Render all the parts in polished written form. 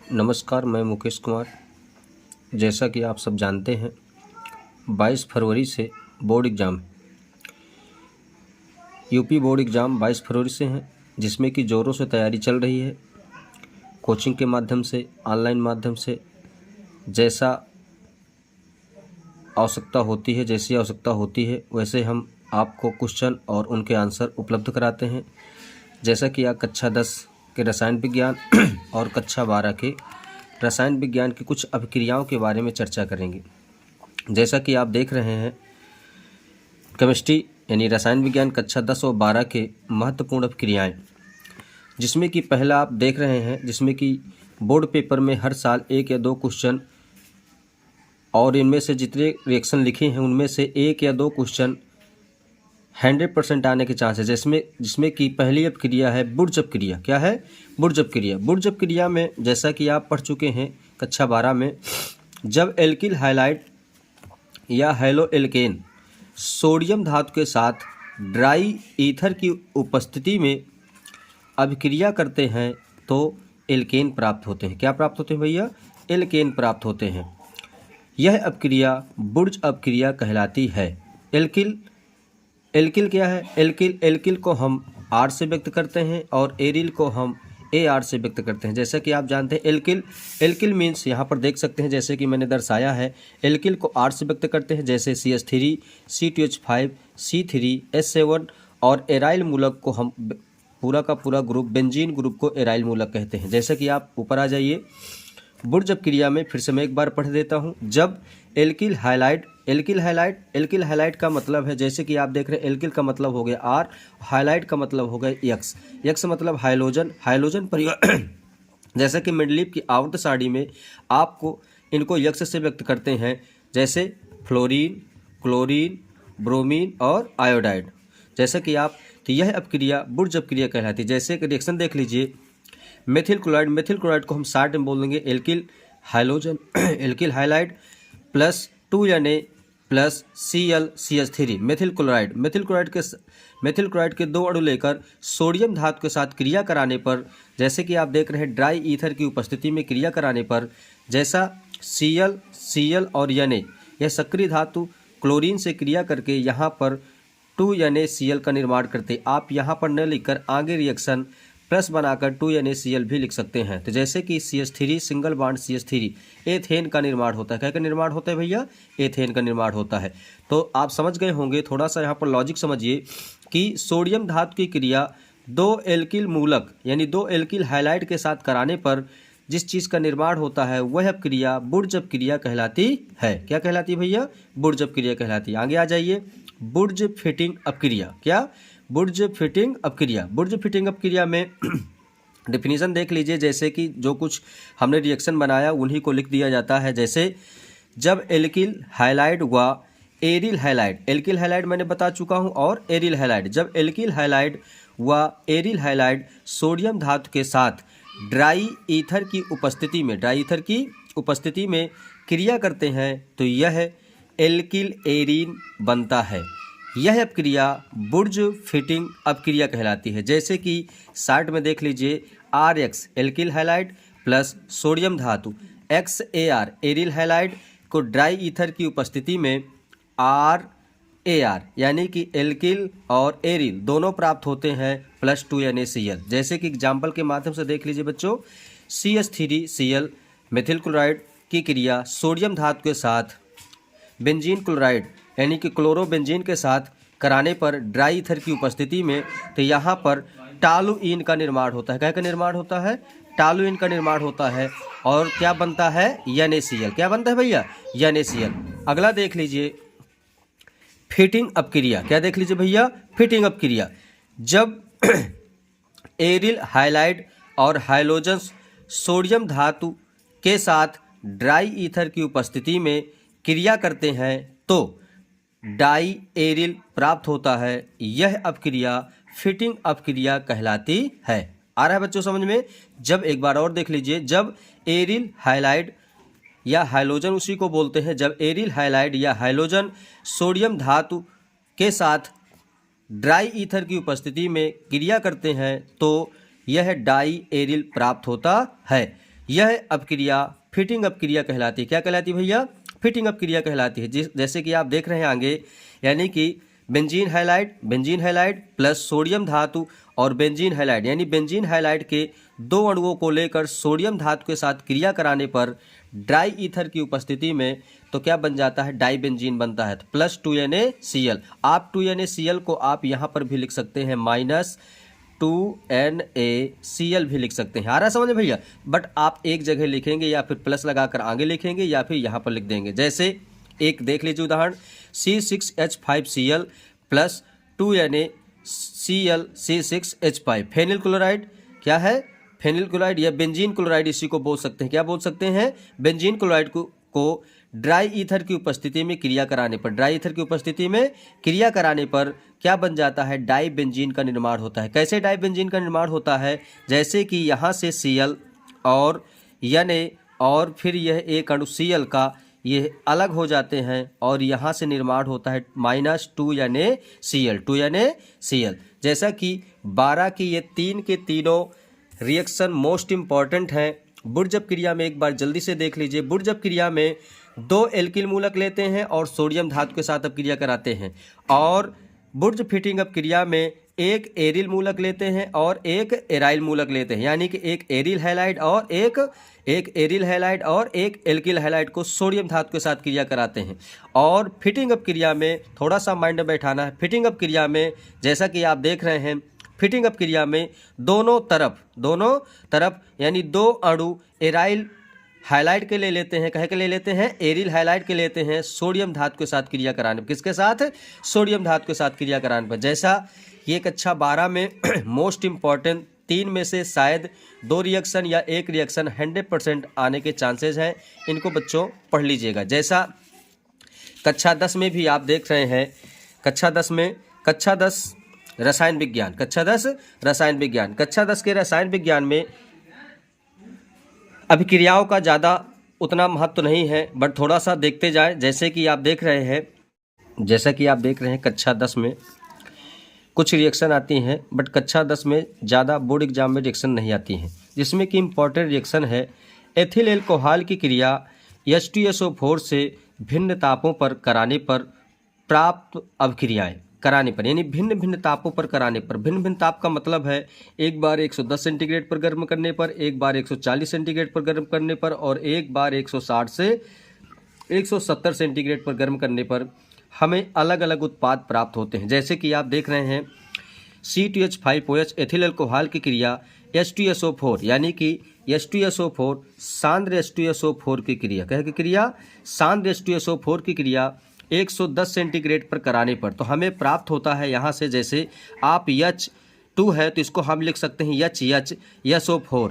नमस्कार, मैं मुकेश कुमार। जैसा कि आप सब जानते हैं 22 फरवरी से board exam UP board exam 22 फरवरी से हैं, जिसमें कि ज़ोरों से तैयारी चल रही है। कोचिंग के माध्यम से, ऑनलाइन माध्यम से जैसा आवश्यकता होती है वैसे हम आपको क्वेश्चन और उनके आंसर उपलब्ध कराते हैं। जैसा कि आप कक्षा 10 के रसायन विज्ञान और कक्षा 12 के रसायन विज्ञान की कुछ अभिक्रियाओं के बारे में चर्चा करेंगे। जैसा कि आप देख रहे हैं केमिस्ट्री यानी रसायन विज्ञान कक्षा 10 और 12 के महत्वपूर्ण अभिक्रियाएं, जिसमें कि पहला आप देख रहे हैं, जिसमें कि बोर्ड पेपर में हर साल 1 या 2 क्वेश्चन और इनमें से जितने रिएक्शन लिखे हैं उनमें से 1 या 2 क्वेश्चन 100% आने के चांस है। जिसमें कि पहली अपक्रिया है बुर्ज अपक्रिया। क्या है? बुर्ज अपक्रिया। बुर्ज अपक्रिया में जैसा कि आप पढ़ चुके हैं कक्षा 12 में, जब एल्किल हाइलाइड या हेलो एल्केन सोडियम धातु के साथ ड्राई ईथर की उपस्थिति में अभिक्रिया करते हैं तो एल्केन प्राप्त होते हैं। क्या प्राप्त होते हैं भैया? एल्केन प्राप्त होते हैं। यह अपक्रिया बुर्ज अपक्रिया कहलाती है। एल्किल क्या है? एल्किल को हम आर से व्यक्त करते हैं और एरिल को हम AR से व्यक्त करते हैं। जैसा कि आप जानते हैं एल्किल मीन्स यहाँ पर देख सकते हैं, जैसे कि मैंने दर्शाया है, एल्किल को R से व्यक्त करते हैं, जैसे CH3 C2H5 C3H7, और एराइल मूलक को हम पूरा का पूरा ग्रुप बेंजीन ग्रुप को एराइल मूलक कहते हैं। जैसे कि आप ऊपर आ जाइए, बुर्ज अपक्रिया में फिर से मैं एक बार पढ़ देता हूँ। जब एल्किल हाइलाइड का मतलब है, जैसे कि आप देख रहे हैं एल्किल का मतलब हो गया R, हाइलाइड का मतलब हो गया एक्स मतलब हाइलोजन परिवार जैसे कि मेंडलीव की आवर्त सारणी में आपको इनको यक्स से व्यक्त करते हैं, जैसे फ्लोरीन, क्लोरीन, ब्रोमीन और आयोडाइड। जैसे कि आप, तो यह अपक्रिया बुर्ज अपक्रिया कहलाती है। जैसे कि रिएक्शन देख लीजिए, मेथिल क्लोराइड को हम शार्ट में बोल देंगे alkyl halogen alkyl halide plus 2Na plus Cl CH3। Methyl chloride के 2 अणु लेकर सोडियम धातु के साथ क्रिया कराने पर, जैसे कि आप देख रहे हैं ड्राई ईथर की उपस्थिति में क्रिया कराने पर, जैसा Cl और Na यह सक्रिय धातु क्लोरीन से क्रिया करके यहाँ पर 2NaCl का निर्माण करते। आप यहाँ पर न लिखकर आगे रिएक्शन प्लस बनाकर 2NaCl भी लिख सकते हैं। तो जैसे कि CH3 single bond CH3 ethane का निर्माण होता है। क्या का निर्माण होता है भैया? एथेन का निर्माण होता है। तो आप समझ गए होंगे। थोड़ा सा यहाँ पर लॉजिक समझिए कि सोडियम धातु की क्रिया 2 एल्किल मूलक यानी 2 एल्किल हाइलाइड के साथ कराने पर जिस चीज़ का निर्माण होता है वह अपक्रिया बुर्ज अपक्रिया कहलाती है। क्या कहलाती है भैया? बुर्ज अपक्रिया कहलाती है। आगे आ जाइए, बुर्ज फिटिंग अपक्रिया। क्या? बुर्ज फिटिंग अपक्रिया में डिफिनीशन देख लीजिए। जैसे कि जो कुछ हमने रिएक्शन बनाया उन्हीं को लिख दिया जाता है। जैसे जब एल्किल हाइलाइड व एरिल हाइलाइड मैंने बता चुका हूं, और एरिल हाइलाइड, जब एल्किल हाइलाइड व एरिल हाइलाइड सोडियम धातु के साथ ड्राई ईथर की उपस्थिति में क्रिया करते हैं तो यह एल्किल एरीन बनता है। यह अपक्रिया बुर्ज फिटिंग अपक्रिया कहलाती है। जैसे कि शार्ट में देख लीजिए, RX alkyl halide plus sodium धातु XAR एरिल हाइलाइड को ड्राई ईथर की उपस्थिति में RAR यानी कि एल्किल और एरिल दोनों प्राप्त होते हैं प्लस 2NaCl। जैसे कि एग्जाम्पल के माध्यम से देख लीजिए बच्चों, CH3Cl मेथिल क्लोराइड की क्रिया सोडियम धातु के साथ बेंजीन क्लोराइड यानी कि क्लोरोबेंजीन के साथ कराने पर ड्राई ईथर की उपस्थिति में, तो यहाँ पर टालुइन का निर्माण होता है। क्या का निर्माण होता है? टालुइन का निर्माण होता है। और क्या बनता है? NaCl। क्या बनता है भैया? NaCl। अगला देख लीजिए, फिटिंग अपक्रिया। क्या देख लीजिए भैया? फिटिंग अपक्रिया। जब एरिल हाइलाइड और हाइलोजन सोडियम धातु के साथ ड्राई ईथर की उपस्थिति में क्रिया करते हैं तो डाई एरिल प्राप्त होता है। यह अपक्रिया फिटिंग अपक्रिया कहलाती है। आ रहा है बच्चों समझ में? जब एक बार और देख लीजिए, जब एरिल हाइलाइड या हाइलोजन उसी को बोलते हैं, जब एरिल हाइलाइड या हाइलोजन सोडियम धातु के साथ ड्राई ईथर की उपस्थिति में क्रिया करते हैं तो यह डाई एरिल प्राप्त होता है। यह अपक्रिया फिटिंग अपक्रिया कहलाती है। क्या कहलाती है भैया? फिटिंग अपक्रिया कहलाती है। जैसे कि आप देख रहे हैं आगे, यानी कि बेंजीन हैलाइड प्लस सोडियम धातु और बेंजीन हैलाइड, यानी बेंजीन हैलाइड के दो अणुओं को लेकर सोडियम धातु के साथ क्रिया कराने पर ड्राई ईथर की उपस्थिति में तो क्या बन जाता है? डाई बेंजीन बनता है। तो प्लस 2NaCl। आप 2NaCl को आप यहाँ पर भी लिख सकते हैं माइनस 2NaCl भी लिख सकते हैं। आ रहा समझ में भैया? बट आप एक जगह लिखेंगे या फिर प्लस लगाकर आगे लिखेंगे या फिर यहाँ पर लिख देंगे। जैसे एक देख लीजिए उदाहरण, C6H5Cl plus 2NaCl C6H5। Phenyl chloride क्या है? फेनिल क्लोराइड या बेंजीन क्लोराइड इसी को बोल सकते हैं। क्या बोल सकते हैं? बेंजीन क्लोराइड को ड्राई ईथर की उपस्थिति में क्रिया कराने पर, ड्राई ईथर की उपस्थिति में क्रिया कराने पर क्या बन जाता है? डाई बेंजीन का निर्माण होता है। कैसे डाई बेंजीन का निर्माण होता है? जैसे कि यहाँ से Cl और Na और फिर यह एक अणु Cl का ये अलग हो जाते हैं और यहाँ से निर्माण होता है माइनस 2NaCl। जैसा कि 12 की ये तीन के तीनों रिएक्शन मोस्ट इम्पॉर्टेंट हैं। बुर्ज अपक्रिया में एक बार जल्दी से देख लीजिए। बुर्ज अपक्रिया में 2 एल्किल मूलक लेते हैं और सोडियम धातु के साथ अपक्रिया कराते हैं, और बुर्ज फिटिंग अपक्रिया में एक एरिल मूलक लेते हैं और एक एराइल मूलक लेते हैं, यानी कि एक एरिल हैलाइड और एक एल्किल हैलाइड को सोडियम धातु के साथ क्रिया कराते हैं। और फिटिंग अपक्रिया में थोड़ा सा माइंड में बैठाना है। फिटिंग अपक्रिया में जैसा कि आप देख रहे हैं, फिटिंग अपक्रिया में दोनों तरफ यानी दो अणु एराइल हाइलाइट के ले लेते हैं। कहे के ले लेते हैं? एरिल हाइलाइट के लेते हैं सोडियम धातु के साथ क्रिया कराने पर। किसके साथ? सोडियम धातु के साथ क्रिया कराने पर। जैसा ये कक्षा 12 में मोस्ट इम्पॉर्टेंट 3 में से शायद 2 रिएक्शन या 1 रिएक्शन 100% आने के चांसेस हैं। इनको बच्चों पढ़ लीजिएगा। जैसा कक्षा 10 में भी आप देख रहे हैं, कक्षा 10 रसायन विज्ञान, कक्षा 10 के रसायन विज्ञान में अभिक्रियाओं का ज़्यादा उतना महत्व नहीं है, बट थोड़ा सा देखते जाएं। जैसे कि आप देख रहे हैं कक्षा 10 में कुछ रिएक्शन आती हैं, बट कक्षा 10 में ज़्यादा बोर्ड एग्जाम में रिएक्शन नहीं आती हैं, जिसमें कि इम्पॉर्टेंट रिएक्शन है एथिल एल्कोहल की क्रिया H2SO4 से भिन्न तापों पर कराने पर प्राप्त अभिक्रियाएं कराने पर, यानी भिन्न भिन्न तापों पर कराने पर। भिन्न भिन्न ताप का मतलब है एक बार 110 सेंटीग्रेड पर गर्म करने पर, एक बार 140 सेंटीग्रेड पर गर्म करने पर और एक बार 160 से 170 सेंटीग्रेड पर गर्म करने पर हमें अलग अलग उत्पाद प्राप्त होते हैं। जैसे कि आप देख रहे हैं C2H5OH एथिल अल्कोहल की क्रिया H2SO4, यानी कि H2SO4 सांद्र H2SO4 की क्रिया सांद्र H2SO4 की क्रिया 110 सेंटीग्रेड पर कराने पर तो हमें प्राप्त होता है यहाँ से। जैसे आप H2 है तो इसको हम लिख सकते हैं HHSO4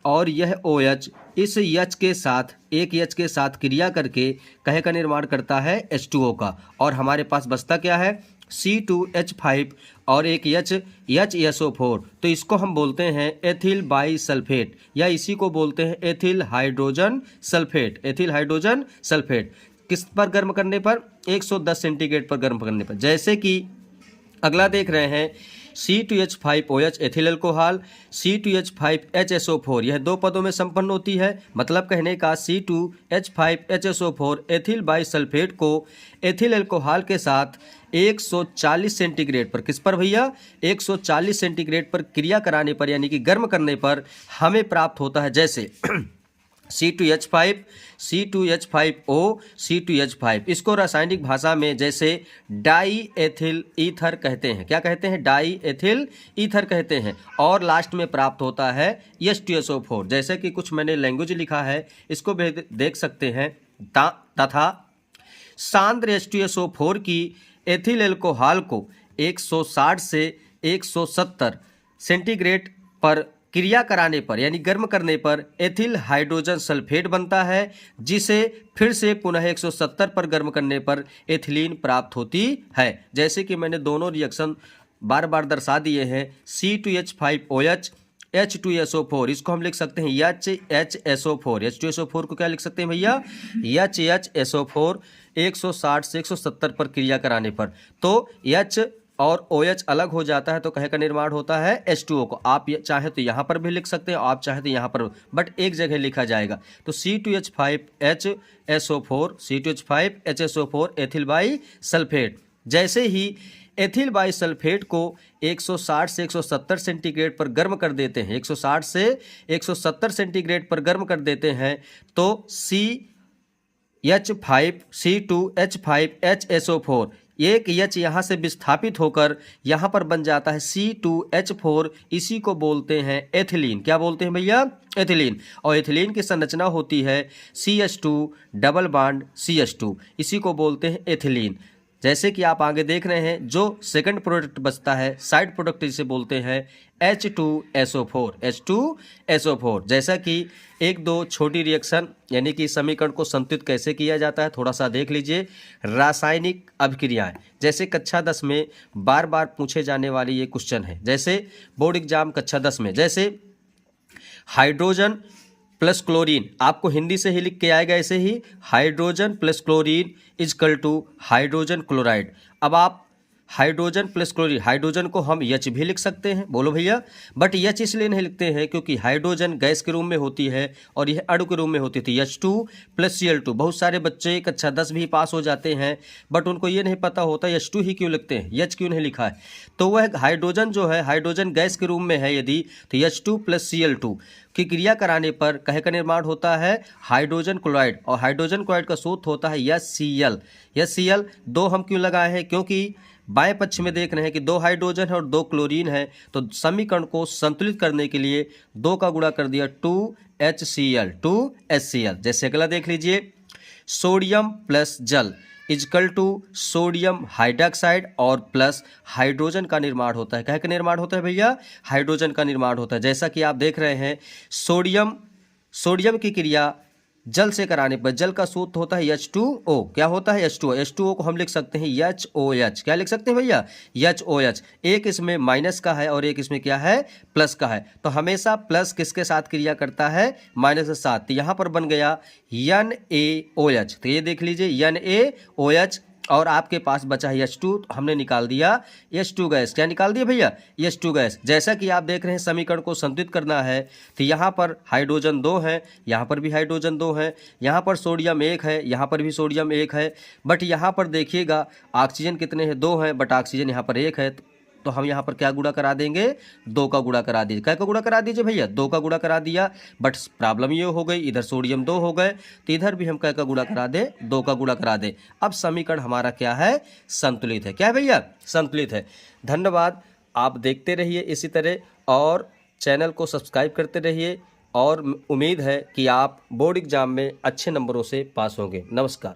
और यह OH इस H के साथ एक H के साथ क्रिया करके कहे का निर्माण करता है H2O का, और हमारे पास बचता क्या है? C2H5 और एक HSO4। तो इसको हम बोलते हैं एथिल बाई सल्फेट, या इसी को बोलते हैं एथिल हाइड्रोजन सल्फेट। किस पर गर्म करने पर? 110 सेंटीग्रेड पर गर्म करने पर। जैसे कि अगला देख रहे हैं C2H5OH एथिल अल्कोहल C2H5HSO4, यह 2 पदों में संपन्न होती है। मतलब कहने का C2H5HSO4 एथिल बाई सल्फेट को एथिल अल्कोहल के साथ 140 सेंटीग्रेड पर, किस पर भैया? 140 सेंटीग्रेड पर क्रिया कराने पर, यानी कि गर्म करने पर हमें प्राप्त होता है। जैसे C2H5 C2H5O C2H5, इसको रासायनिक भाषा में जैसे डाई एथिल ईथर कहते हैं। क्या कहते हैं? डाई एथिल ईथर कहते हैं। और लास्ट में प्राप्त होता है H2SO4। जैसे कि कुछ मैंने लैंग्वेज लिखा है, इसको भी देख सकते हैं। तथा सांद्र H2SO4 की एथिल एल्कोहल को 160 से 170 सेंटीग्रेड पर क्रिया कराने पर, यानी गर्म करने पर एथिल हाइड्रोजन सल्फेट बनता है, जिसे फिर से पुनः 170 पर गर्म करने पर एथिलीन प्राप्त होती है। जैसे कि मैंने दोनों रिएक्शन बार बार दर्शा दिए हैं। C2H5OH H2SO4, इसको हम लिख सकते हैं HHSO4। H2SO4 को क्या लिख सकते हैं भैया? HHSO4 160 से 170 पर क्रिया कराने पर। तो और OH अलग हो जाता है तो कहे का निर्माण होता है H2O को। आप चाहे तो यहाँ पर भी लिख सकते हैं, आप चाहे तो यहाँ पर, बट एक जगह लिखा जाएगा। तो C2H5HSO4 C2H5HSO4 ethyl by sulphate. जैसे ही एथिल बाई सल्फेट को 160 से 170 सेंटीग्रेड पर गर्म कर देते हैं, 160 से 170 सेंटीग्रेड पर गर्म कर देते हैं, तो C2H5HSO4 एक H यहाँ से विस्थापित होकर यहाँ पर बन जाता है C2H4। इसी को बोलते हैं एथिलीन। क्या बोलते हैं भैया? एथिलीन। और एथिलीन की संरचना होती है CH2 डबल बॉन्ड CH2, इसी को बोलते हैं एथिलीन। जैसे कि आप आगे देख रहे हैं, जो सेकंड प्रोडक्ट बचता है, साइड प्रोडक्ट जिसे बोलते हैं H2SO4। जैसा कि एक दो छोटी रिएक्शन यानी कि समीकरण को संतुलित कैसे किया जाता है थोड़ा सा देख लीजिए। रासायनिक अभिक्रियाएं, जैसे कक्षा 10 में बार बार पूछे जाने वाली ये क्वेश्चन है, जैसे बोर्ड एग्जाम कक्षा 10 में, जैसे हाइड्रोजन प्लस क्लोरीन, आपको हिंदी से ही लिख के आएगा ऐसे ही, hydrogen plus chlorine is equal to hydrogen chloride. अब आप हाइड्रोजन प्लस क्लोरीन, हाइड्रोजन को हम H भी लिख सकते हैं, बोलो भैया, बट H इसलिए नहीं लिखते हैं क्योंकि हाइड्रोजन गैस के रूप में होती है और यह अणु के रूप में होती थी, H2 प्लस Cl2। बहुत सारे बच्चे कक्षा 10 भी पास हो जाते हैं, बट उनको ये नहीं पता होता H2 ही क्यों लिखते हैं, H क्यों नहीं लिखा है। तो वह हाइड्रोजन जो है, हाइड्रोजन गैस के रूप में है यदि, तो H2 प्लस Cl2 की क्रिया कराने पर कहे का निर्माण होता है हाइड्रोजन क्लोराइड, और हाइड्रोजन क्लोराइड का सूत्र होता है HCl। HCl दो हम क्यों लगाए हैं? क्योंकि बाएं पक्ष में देख रहे हैं कि दो हाइड्रोजन है और दो क्लोरीन है, तो समीकरण को संतुलित करने के लिए दो का गुणा कर दिया 2HCl। जैसे अगला देख लीजिए, सोडियम प्लस जल इजकल टू सोडियम हाइड्रोक्साइड और प्लस हाइड्रोजन का निर्माण होता है। क्या का निर्माण होता है भैया? हाइड्रोजन का निर्माण होता है। जैसा कि आप देख रहे हैं, सोडियम की क्रिया जल से कराने पर जल का सूत्र होता है H2O। क्या होता है? H2O को हम लिख सकते हैं HOH। क्या लिख सकते हैं भैया? HOH। एक इसमें माइनस का है और एक इसमें क्या है? प्लस का है। तो हमेशा प्लस किसके साथ क्रिया करता है? माइनस के साथ। तो यहाँ पर बन गया NaOH। तो ये देख लीजिए NaOH, और आपके पास बचा है H2, तो हमने निकाल दिया H2 गैस। क्या निकाल दिया भैया? H2 gas. जैसा कि आप देख रहे हैं समीकरण को संतुलित करना है, तो यहाँ पर हाइड्रोजन 2 है, यहाँ पर भी हाइड्रोजन 2 है, यहाँ पर सोडियम 1 है, यहाँ पर भी सोडियम 1 है, बट यहाँ पर देखिएगा ऑक्सीजन कितने हैं? 2 हैं, बट ऑक्सीजन यहाँ पर 1 है। तो हम यहाँ पर क्या गुणा करा देंगे? 2 का गुणा करा दीजिए। क्या का गुणा करा दीजिए भैया? 2 का गुणा करा दिया, बट प्रॉब्लम ये हो गई, इधर सोडियम 2 हो गए, तो इधर भी हम क्या का गुणा करा दे? 2 का गुणा करा दे। अब समीकरण हमारा क्या है? संतुलित है। क्या है भैया? संतुलित है। धन्यवाद। आप देखते रहिए इसी तरह और चैनल को सब्सक्राइब करते रहिए, और उम्मीद है कि आप बोर्ड एग्जाम में अच्छे नंबरों से पास होंगे। नमस्कार।